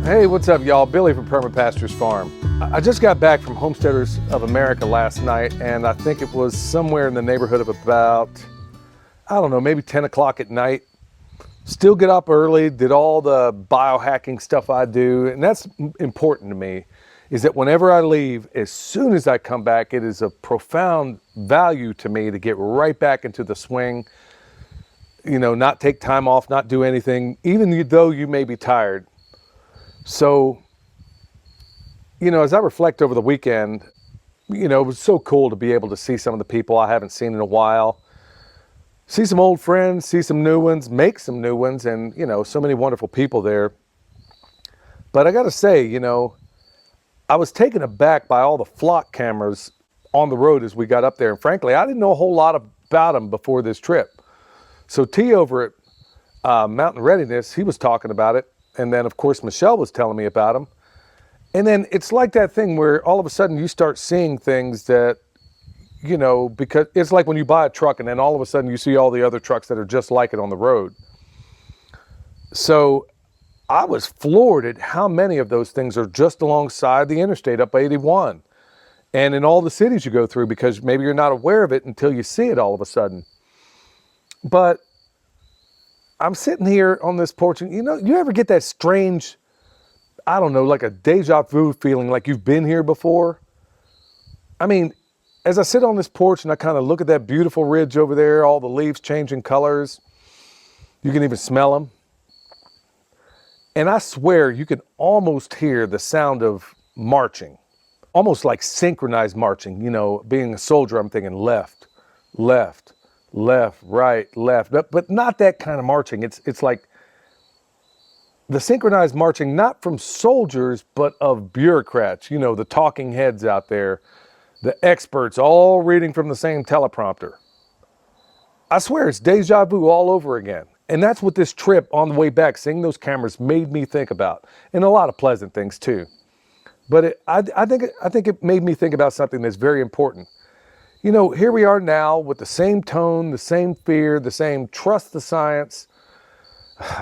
Hey, what's up, y'all? Billy from Perma Pastures Farm. I just got back from Homesteaders of America last night, and I think it was somewhere in the neighborhood of about, I don't know, maybe 10 o'clock at night. Still get up early, did all the biohacking stuff I do, and that's important to me, is that whenever I leave, as soon as I come back, it is of profound value to me to get right back into the swing, not take time off, not do anything, even though you may be tired. So, as I reflect over the weekend, it was so cool to be able to see some of the people I haven't seen in a while, see some old friends, see some new ones, make some new ones, and, so many wonderful people there. But I got to say, I was taken aback by all the flock cameras on the road as we got up there. And frankly, I didn't know a whole lot about them before this trip. So T over at Mountain Readiness, he was talking about it. And then, of course, Michelle was telling me about them. And then it's like that thing where all of a sudden you start seeing things that, because it's like when you buy a truck and then all of a sudden you see all the other trucks that are just like it on the road. So I was floored at how many of those things are just alongside the interstate up 81 and in all the cities you go through, because maybe you're not aware of it until you see it all of a sudden. But I'm sitting here on this porch and, you ever get that strange, I don't know, like a deja vu feeling like you've been here before? I mean, as I sit on this porch and I kind of look at that beautiful ridge over there, all the leaves changing colors, you can even smell them. And I swear you can almost hear the sound of marching, almost like synchronized marching. Being a soldier, I'm thinking left, left, left, right, left, but not that kind of marching. It's like the synchronized marching, not from soldiers, but of bureaucrats, the talking heads out there, the experts all reading from the same teleprompter. I swear it's deja vu all over again. And that's what this trip on the way back, seeing those cameras, made me think about, and a lot of pleasant things too. But I think it made me think about something that's very important. Here we are now with the same tone, the same fear, the same trust the science,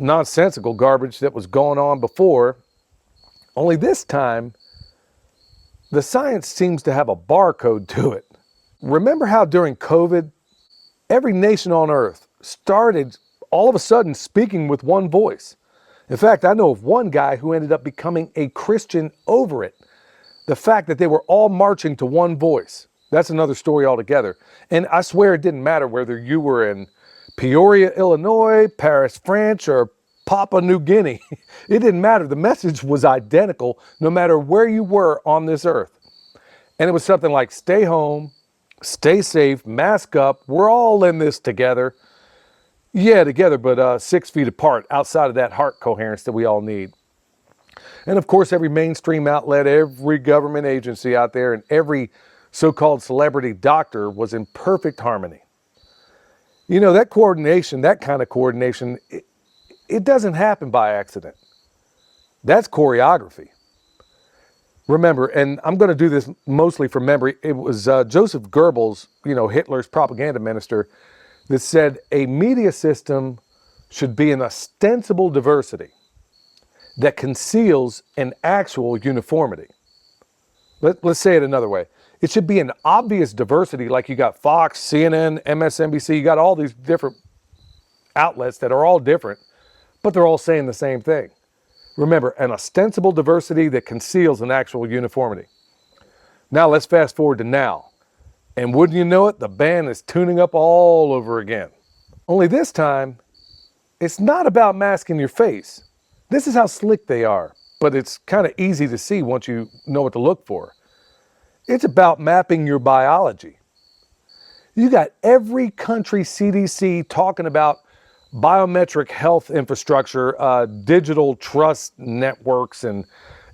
nonsensical garbage that was going on before. Only this time, the science seems to have a barcode to it. Remember how during COVID, every nation on earth started all of a sudden speaking with one voice? In fact, I know of one guy who ended up becoming a Christian over it. The fact that they were all marching to one voice. That's another story altogether. And I swear it didn't matter whether you were in Peoria, Illinois, Paris, France, or Papua New Guinea. It didn't matter. The message was identical no matter where you were on this earth. And it was something like, stay home, stay safe, mask up. We're all in this together. Yeah, together, but 6 feet apart, outside of that heart coherence that we all need. And of course, every mainstream outlet, every government agency out there, and every so-called celebrity doctor was in perfect harmony. That coordination, that kind of coordination, it doesn't happen by accident. That's choreography. Remember, and I'm going to do this mostly from memory, it was Joseph Goebbels, Hitler's propaganda minister, that said a media system should be an ostensible diversity that conceals an actual uniformity. Let's say it another way. It should be an obvious diversity, like you got Fox, CNN, MSNBC, you got all these different outlets that are all different, but they're all saying the same thing. Remember, an ostensible diversity that conceals an actual uniformity. Now let's fast forward to now. And wouldn't you know it, the band is tuning up all over again. Only this time, it's not about masking your face. This is how slick they are, but it's kind of easy to see once you know what to look for. It's about mapping your biology. You got every country CDC talking about biometric health infrastructure, digital trust networks, and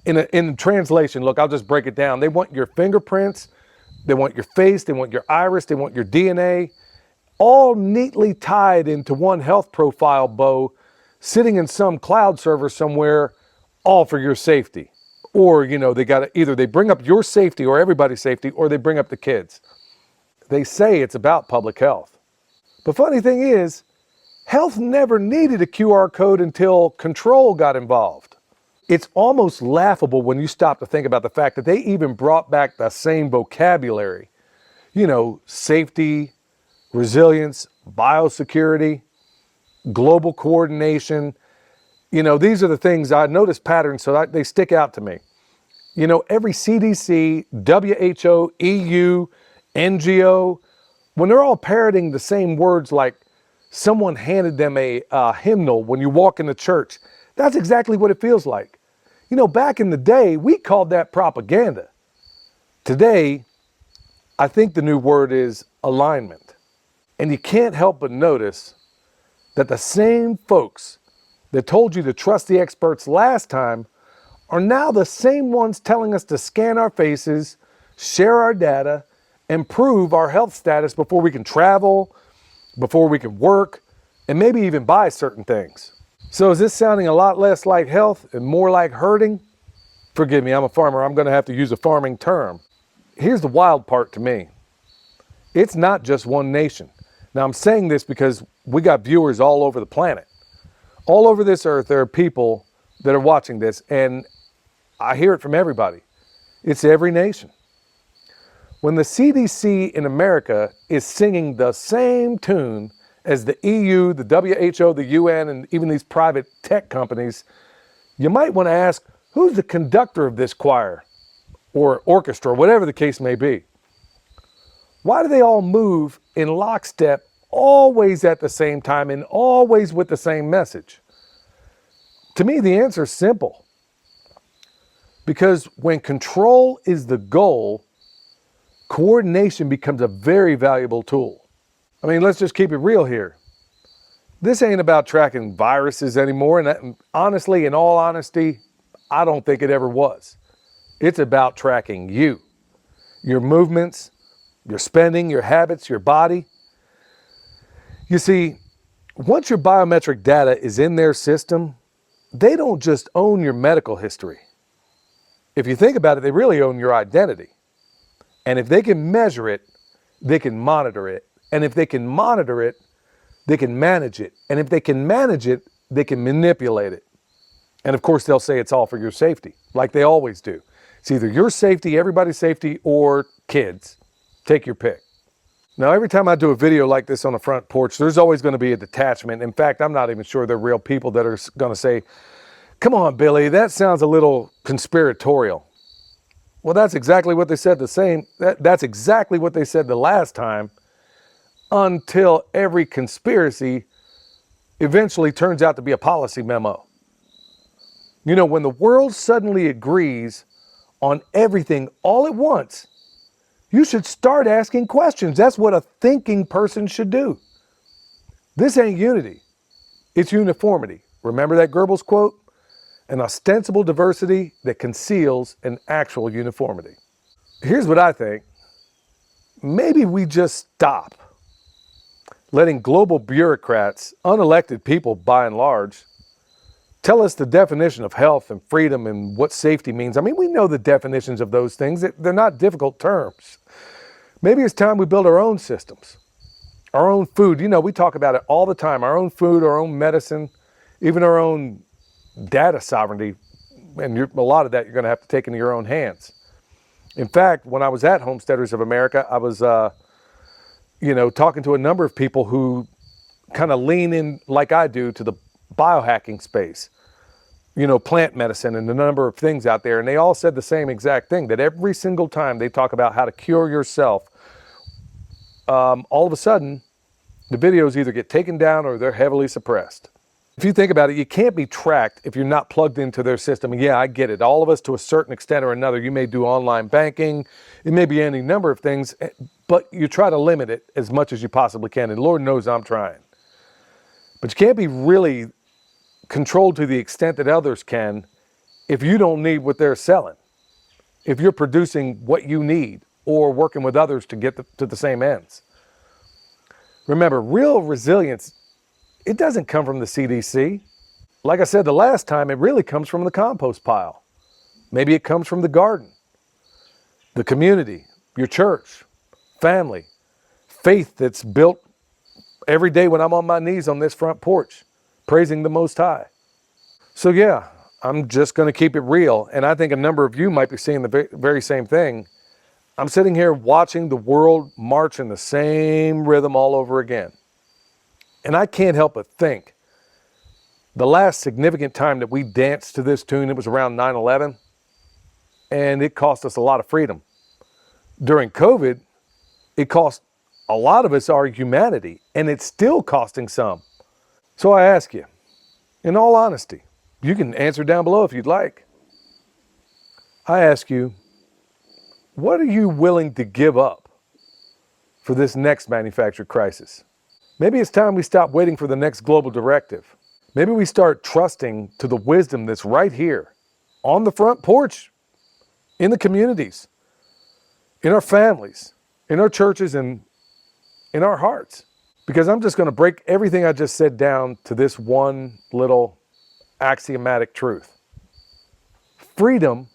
in translation, look, I'll just break it down. They want your fingerprints, they want your face, they want your iris, they want your DNA, all neatly tied into one health profile bow, sitting in some cloud server somewhere, all for your safety. Or, they got to either they bring up your safety or everybody's safety, or they bring up the kids. They say it's about public health. The funny thing is, health never needed a QR code until control got involved. It's almost laughable when you stop to think about the fact that they even brought back the same vocabulary. You know, safety, resilience, biosecurity, global coordination. You know, these are the things I notice patterns, so they stick out to me. You know, every CDC, WHO, EU, NGO, when they're all parroting the same words like someone handed them a hymnal when you walk into church, that's exactly what it feels like. You know, back in the day, we called that propaganda. Today, I think the new word is alignment. And you can't help but notice that the same folks that told you to trust the experts last time are now the same ones telling us to scan our faces, share our data, and prove our health status before we can travel, before we can work, and maybe even buy certain things. So is this sounding a lot less like health and more like herding? Forgive me, I'm a farmer. I'm going to have to use a farming term. Here's the wild part to me. It's not just one nation. Now I'm saying this because we got viewers all over the planet. All over this earth, there are people that are watching this, and I hear it from everybody. It's every nation. When the CDC in America is singing the same tune as the EU, the WHO, the UN, and even these private tech companies, you might want to ask, who's the conductor of this choir or orchestra, whatever the case may be? Why do they all move in lockstep, always at the same time and always with the same message? To me, the answer is simple. Because when control is the goal, coordination becomes a very valuable tool. I mean, let's just keep it real here. This ain't about tracking viruses anymore, and honestly, in all honesty, I don't think it ever was. It's about tracking you, your movements, your spending, your habits, your body. You see, once your biometric data is in their system, they don't just own your medical history. If you think about it, they really own your identity. And if they can measure it, they can monitor it. And if they can monitor it, they can manage it. And if they can manage it, they can manipulate it. And of course, they'll say it's all for your safety, like they always do. It's either your safety, everybody's safety, or kids. Take your pick. Now, every time I do a video like this on the front porch, there's always going to be a detachment. In fact, I'm not even sure they're real people that are going to say, come on, Billy, that sounds a little conspiratorial. Well, that's exactly what they said that's exactly what they said the last time, until every conspiracy eventually turns out to be a policy memo. You know, when the world suddenly agrees on everything all at once, you should start asking questions. That's what a thinking person should do. This ain't unity. It's uniformity. Remember that Goebbels quote? An ostensible diversity that conceals an actual uniformity. Here's what I think. Maybe we just stop letting global bureaucrats, unelected people by and large, tell us the definition of health and freedom and what safety means. I mean, we know the definitions of those things. They're not difficult terms. Maybe it's time we build our own systems, our own food. You know, we talk about it all the time, our own food, our own medicine, even our own data sovereignty. And a lot of that you're going to have to take into your own hands. In fact, when I was at Homesteaders of America, I was, talking to a number of people who kind of lean in like I do to the biohacking space, plant medicine and the number of things out there. And they all said the same exact thing, that every single time they talk about how to cure yourself, all of a sudden the videos either get taken down or they're heavily suppressed. If you think about it, you can't be tracked if you're not plugged into their system. And yeah, I get it. All of us to a certain extent or another, you may do online banking. It may be any number of things, but you try to limit it as much as you possibly can. And Lord knows I'm trying. But you can't be really controlled to the extent that others can if you don't need what they're selling. If you're producing what you need or working with others to get to the same ends. Remember, real resilience, it doesn't come from the CDC. Like I said the last time, it really comes from the compost pile. Maybe it comes from the garden, the community, your church, family, faith that's built every day when I'm on my knees on this front porch, praising the Most High. So yeah, I'm just going to keep it real. And I think a number of you might be seeing the very same thing. I'm sitting here watching the world march in the same rhythm all over again. And I can't help but think the last significant time that we danced to this tune, it was around 9/11, and it cost us a lot of freedom. During COVID, it cost a lot of us our humanity, and it's still costing some. So I ask you, in all honesty, you can answer down below if you'd like. I ask you, what are you willing to give up for this next manufactured crisis? Maybe it's time we stop waiting for the next global directive. Maybe we start trusting to the wisdom that's right here, on the front porch, in the communities, in our families, in our churches, and in our hearts. Because I'm just going to break everything I just said down to this one little axiomatic truth. Freedom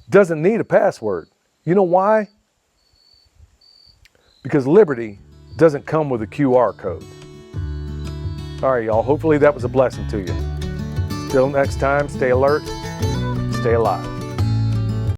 doesn't need a password. You know why? Because liberty doesn't come with a QR code. All right, y'all. Hopefully that was a blessing to you. Till next time, stay alert, stay alive.